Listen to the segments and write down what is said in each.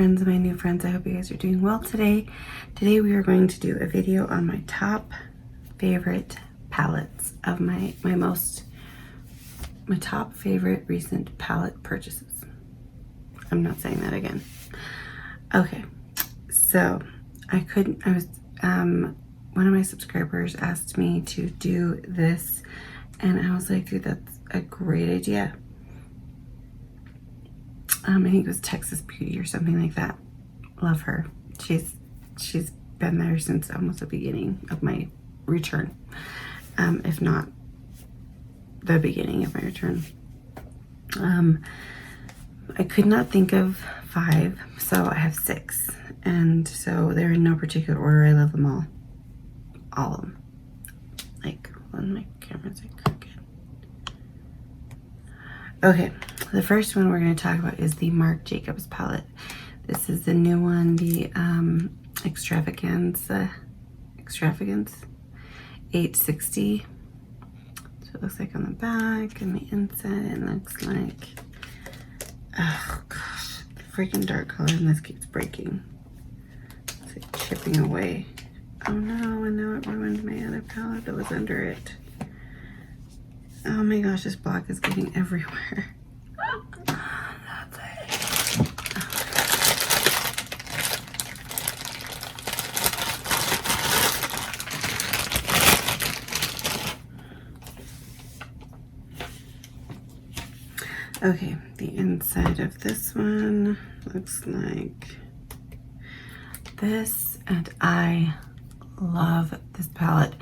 friends and my new friends. I hope you guys are doing well today. Today we are going to do a video on my top favorite palettes of my top favorite recent palette purchases. I'm not saying that again. Okay, so one of my subscribers asked me to do this and I was like, dude, that's a great idea. I think it was Texas Beauty or something like that. Love her. She's been there since almost the beginning of my return, if not the beginning of my return. I could not think of 5, so I have 6, and so they're in no particular order. I love them all of them. Like, when my camera's like crooked. Okay, the first one we're going to talk about is the Marc Jacobs palette. This is the new one, the Extravagance 860. So it looks like on the back and the inside. It looks like, oh gosh, the freaking dark color in this keeps breaking. It's like chipping away. Oh no, and now it ruined my other palette that was under it. Oh my gosh, this block is getting everywhere. That's it. Okay, the inside of this one looks like this, and I love this palette.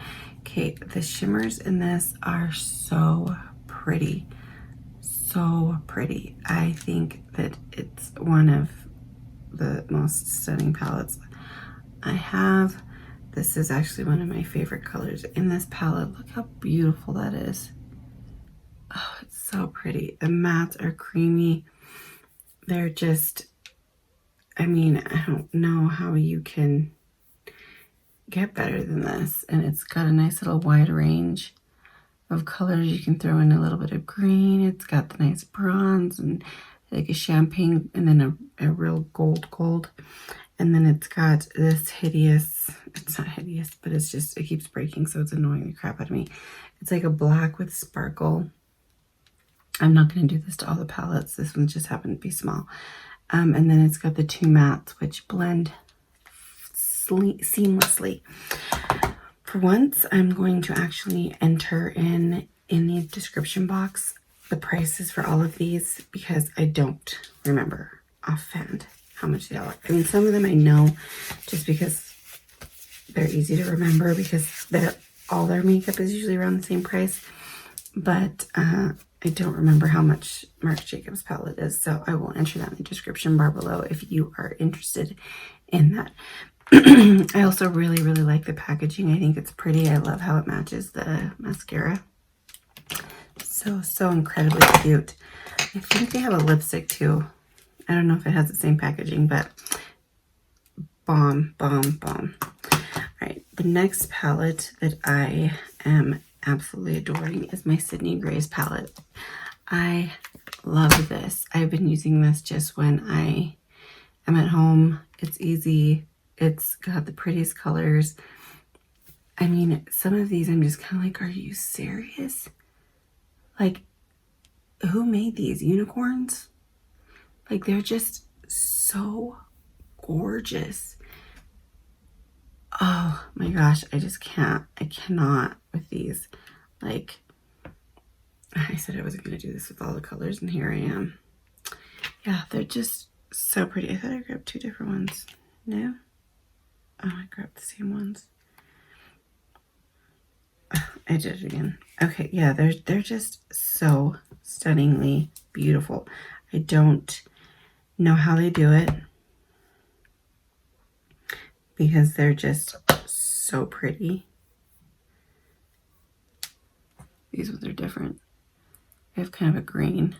Okay, the shimmers in this are so pretty. So pretty. I think that it's one of the most stunning palettes I have. This is actually one of my favorite colors in this palette. Look how beautiful that is. Oh, it's so pretty. The mattes are creamy. They're just, I mean, I don't know how you can get better than this. And it's got a nice little wide range of colors. You can throw in a little bit of green. It's got the nice bronze and like a champagne, and then a real gold. And then it's got this hideous, it's not hideous, but it's just, it keeps breaking, so it's annoying the crap out of me. It's like a black with sparkle. I'm not going to do this to all the palettes. This one just happened to be small. And then it's got the 2 mattes, which blend seamlessly. For once, I'm going to actually enter in the description box the prices for all of these, because I don't remember offhand how much they all are. I mean, some of them I know just because they're easy to remember, because all their makeup is usually around the same price, but I don't remember how much Marc Jacobs palette is, so I will enter that in the description bar below if you are interested in that. I also really like the packaging. I think it's pretty. I love how it matches the mascara. So incredibly cute. I think they have a lipstick too. I don't know if it has the same packaging, but bomb. All right, the next palette that I am absolutely adoring is my Sydney Grace palette. I love this. I've been using this just when I am at home. It's easy. It's got the prettiest colors. I mean, some of these I'm just kind of like, are you serious? Like, who made these? Unicorns? Like, they're just so gorgeous. Oh my gosh, I just can't. I cannot with these. Like, I said I wasn't going to do this with all the colors, and here I am. Yeah, they're just so pretty. I thought I grabbed 2 different ones. No? Oh, I grabbed the same ones. Oh, I did it again. Okay, yeah, they're just so stunningly beautiful. I don't know how they do it, because they're just so pretty. These ones are different. They have kind of a green.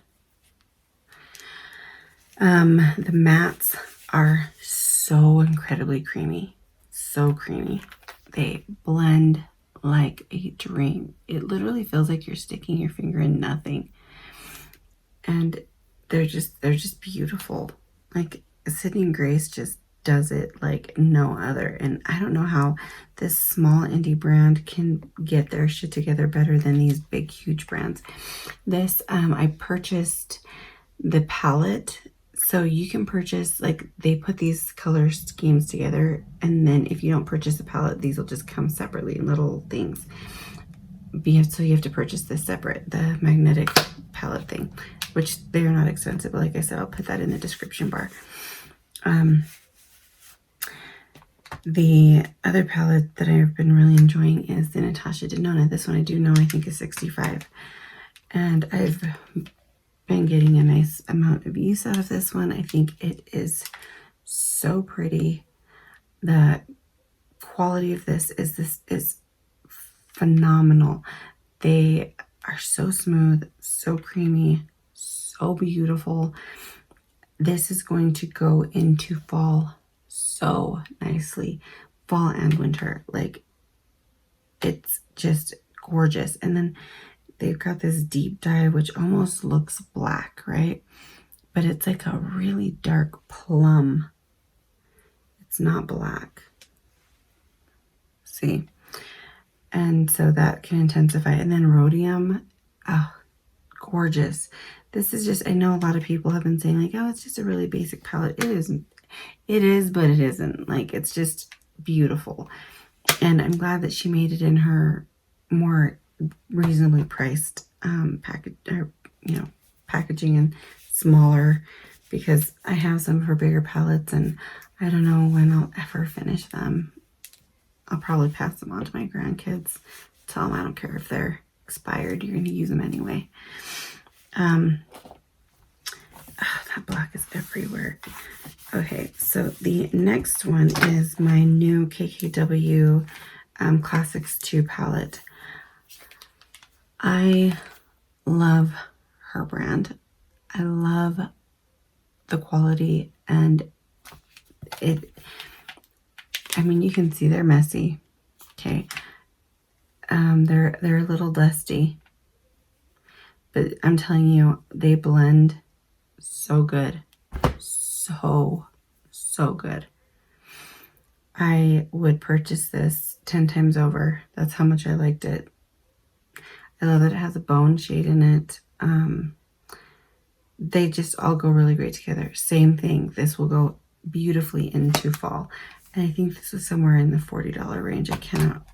The mattes are so incredibly creamy. So creamy. They blend like a dream. It literally feels like you're sticking your finger in nothing. And they're just beautiful. Like, Sydney Grace just does it like no other. And I don't know how this small indie brand can get their shit together better than these big, huge brands. This, I purchased the palette. So you can purchase, like, they put these color schemes together, and then if you don't purchase the palette, these will just come separately in little things. So you have to purchase this separate, the magnetic palette thing, which they're not expensive, but like I said, I'll put that in the description bar. The other palette that I've been really enjoying is the Natasha Denona. This one I do know I think is $65, and I've been getting a nice amount of use out of this one. I think it is so pretty. The quality of this is phenomenal. They are so smooth, so creamy, so beautiful. This is going to go into fall so nicely, fall and winter. Like, it's just gorgeous. And then they've got this deep dye which almost looks black, right? But it's like a really dark plum. It's not black. See? And so that can intensify. And then rhodium, oh, gorgeous. This is just, I know a lot of people have been saying like, oh, it's just a really basic palette. It isn't. It is, but it isn't. Like, it's just beautiful. And I'm glad that she made it in her more reasonably priced packaging and smaller, because I have some of her bigger palettes and I don't know when I'll ever finish them. I'll probably pass them on to my grandkids. Tell them I don't care if they're expired. You're going to use them anyway. That black is everywhere. Okay, so the next one is my new KKW Classics 2 palette. I love her brand. I love the quality, and I mean, you can see they're messy. Okay. They're a little dusty, but I'm telling you, they blend so good. So good. I would purchase this 10 times over. That's how much I liked it. I love that it has a bone shade in it. They just all go really great together. Same thing. This will go beautifully into fall. And I think this was somewhere in the $40 range. I cannot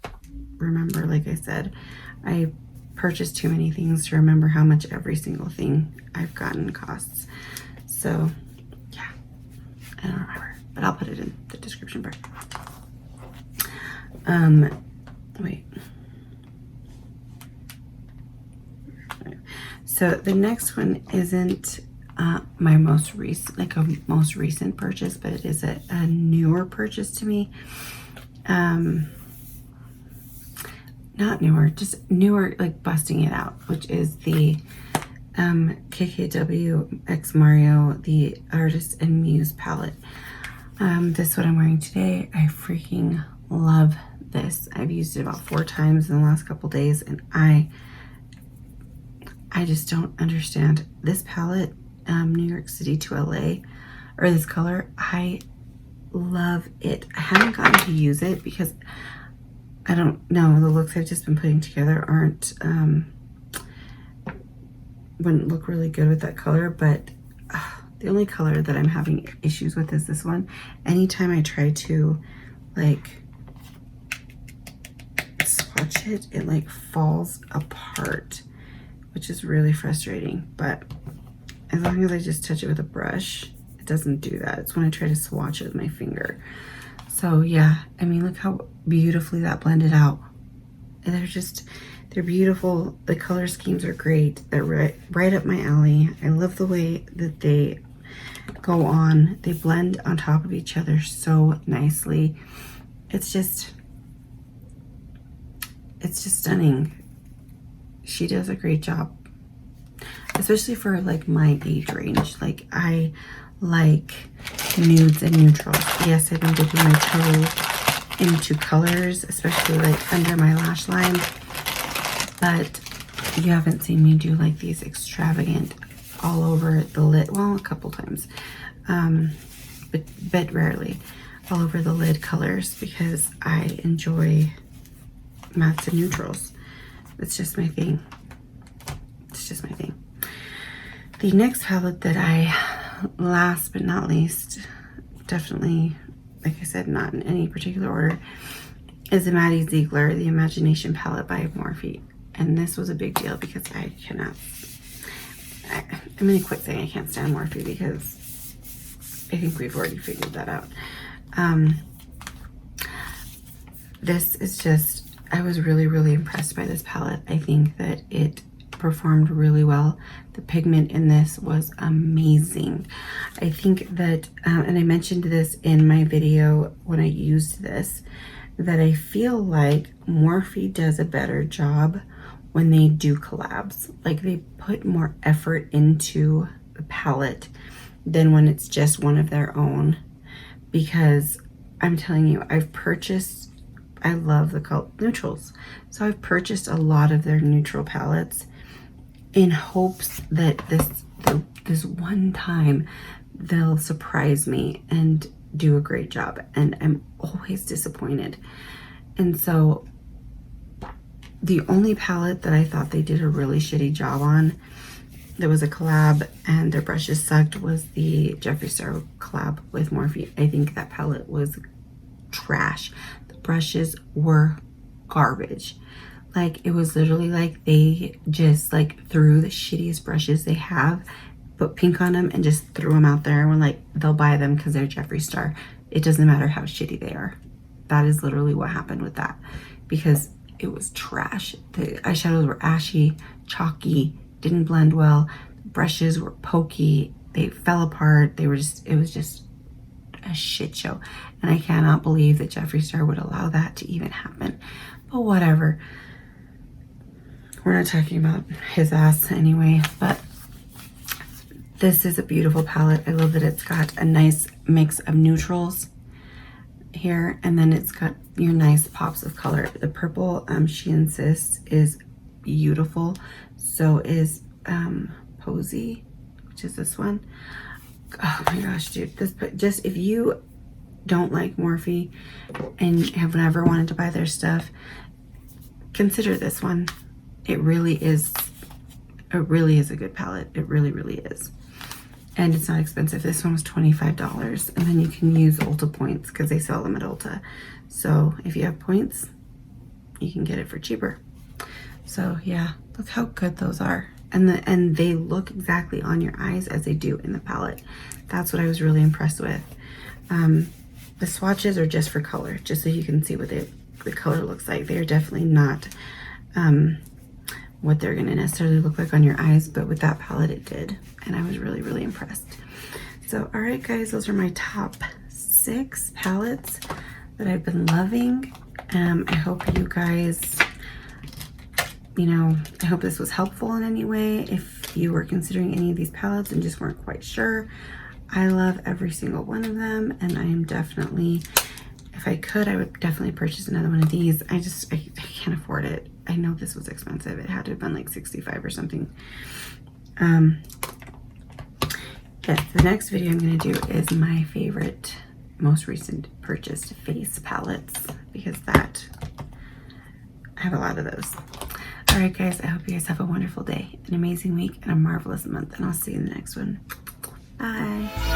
remember. Like I said, I purchased too many things to remember how much every single thing I've gotten costs. So yeah, I don't remember, but I'll put it in the description bar. Wait. So the next one isn't my most recent purchase, but it is a newer purchase to me. Not newer, just newer, like busting it out, which is the KKW X Mario, the Artist and Muse palette. This is what I'm wearing today. I freaking love this. I've used it about 4 times in the last couple days, and I just don't understand this palette. New York City to LA, or this color, I love it. I haven't gotten to use it because I don't know, the looks I've just been putting together wouldn't look really good with that color, but the only color that I'm having issues with is this one. Anytime I try to like swatch it, it like falls apart, which is really frustrating. But as long as I just touch it with a brush, it doesn't do that. It's when I try to swatch it with my finger. So yeah, I mean, look how beautifully that blended out. They're beautiful. The color schemes are great. They're right up my alley. I love the way that they go on. They blend on top of each other so nicely. It's just stunning. She does a great job, especially for like my age range. Like, I like nudes and neutrals. Yes, I've been dipping my toe into colors, especially like under my lash line, but you haven't seen me do like these extravagant all over the lid. Well, a couple times, but rarely, all over the lid colors because I enjoy mattes and neutrals. It's just my thing. It's just my thing. The next palette that I, last but not least, definitely, like I said, not in any particular order, is the Maddie Ziegler, the Imagination palette by Morphe. And this was a big deal because I cannot, I'm gonna quit saying I can't stand Morphe because I think we've already figured that out. This is just, I was really, really impressed by this palette. I think that it performed really well. The pigment in this was amazing. I think that, and I mentioned this in my video when I used this, that I feel like Morphe does a better job when they do collabs. Like they put more effort into the palette than when it's just one of their own. Because I'm telling you, I've purchased, I love the color neutrals. So I've purchased a lot of their neutral palettes in hopes that this one time they'll surprise me and do a great job. And I'm always disappointed. And so the only palette that I thought they did a really shitty job on, there was a collab and their brushes sucked, was the Jeffree Star collab with Morphe. I think that palette was trash. The brushes were garbage. Like, it was literally like they just like threw the shittiest brushes they have, put pink on them and just threw them out there and were like, they'll buy them because they're Jeffree Star. It doesn't matter how shitty they are. That is literally what happened with that, because it was trash. The eyeshadows were ashy, chalky, didn't blend well. The brushes were pokey. They fell apart. They were just, it was just a shit show. And I cannot believe that Jeffree Star would allow that to even happen. But whatever. We're not talking about his ass anyway, but this is a beautiful palette. I love that it's got a nice mix of neutrals here, and then it's got your nice pops of color. The purple, she insists, is beautiful. So is Posy, which is this one. Oh my gosh, dude, this, just if you don't like Morphe and have never wanted to buy their stuff, consider this one. It really is a good palette. It really, really is. And it's not expensive. This one was $25, and then you can use Ulta points because they sell them at Ulta. So if you have points, you can get it for cheaper. So yeah, look how good those are. And they look exactly on your eyes as they do in the palette. That's what I was really impressed with. The swatches are just for color, just so you can see what the color looks like. They are definitely not what they're gonna necessarily look like on your eyes, but with that palette it did, and I was really, really impressed. So all right guys, those are my top 6 palettes that I've been loving. I hope you guys, you know, I hope this was helpful in any way. If you were considering any of these palettes and just weren't quite sure, I love every single one of them, and I am definitely, if I could, I would definitely purchase another one of these. I can't afford it. I know this was expensive. It had to have been like $65 or something. Yes, the next video I'm gonna do is my favorite, most recent purchased face palettes, because that, I have a lot of those. All right guys, I hope you guys have a wonderful day, an amazing week, and a marvelous month, and I'll see you in the next one. Bye.